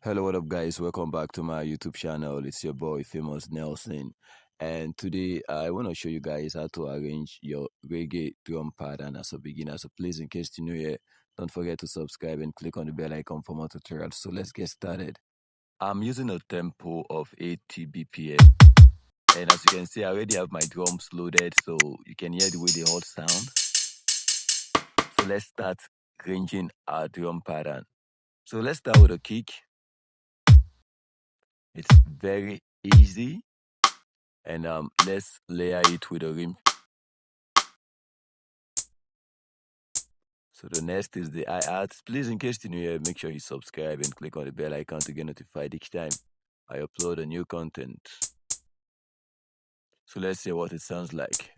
Hello, what up, guys? Welcome back to my YouTube channel. It's your boy, Famous Nelson. And today I want to show you guys how to arrange your reggae drum pattern as a beginner. So please, in case you're new here, don't forget to subscribe and click on the bell icon for more tutorials. So let's get started. I'm using a tempo of 80 BPM. And as you can see, I already have my drums loaded, so you can hear the way they all sound. So let's start arranging our drum pattern. So let's start with a kick. It's very easy. And let's layer it with a rim. So the next is the hi-hats. Please, in case you're new here, make sure you subscribe and click on the bell icon to get notified each time I upload a new content. So let's see what it sounds like.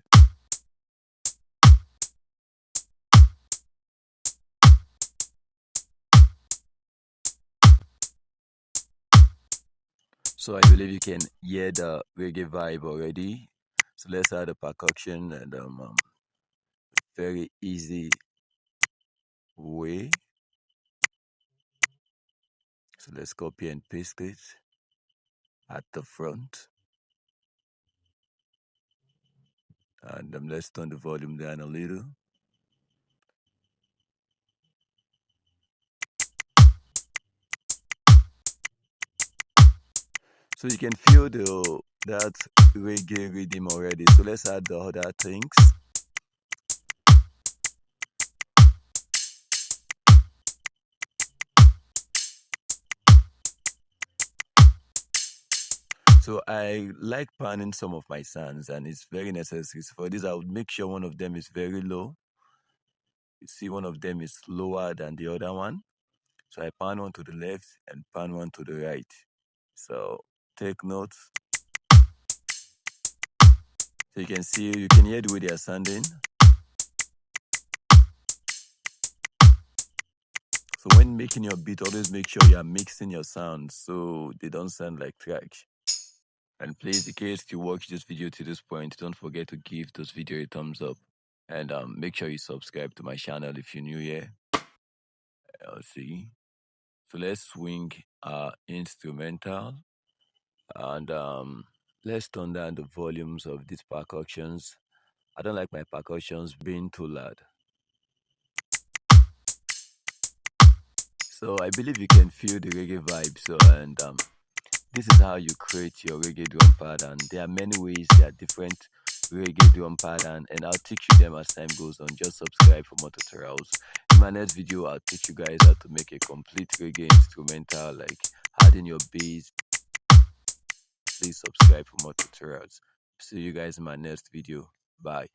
So I believe you can hear the reggae vibe already. So let's add the percussion and very easy way. So let's copy and paste it at the front. And let's turn the volume down a little. So you can feel that reggae rhythm already. So let's add the other things. So I like panning some of my sounds, and it's very necessary. So for this, I would make sure one of them is very low. You see, one of them is lower than the other one. So I pan one to the left and pan one to the right. So take notes. So you can see, you can hear the way they are sounding. So when making your beat, always make sure you are mixing your sounds so they don't sound like trash. And please, in case you watch this video to this point, don't forget to give this video a thumbs up. And make sure you subscribe to my channel if you're new here. Let's see. So let's swing our instrumental. And let's turn down the volumes of these percussions. I don't like my percussions being too loud. So I believe you can feel the reggae vibe. So and this is how you create your reggae drum pattern. There are many ways, there are different reggae drum pattern, and I'll teach you them as time goes on. Just subscribe for more tutorials. In my next video, I'll teach you guys how to make a complete reggae instrumental, like adding your bass. Please subscribe for more tutorials. See you guys in my next video. Bye.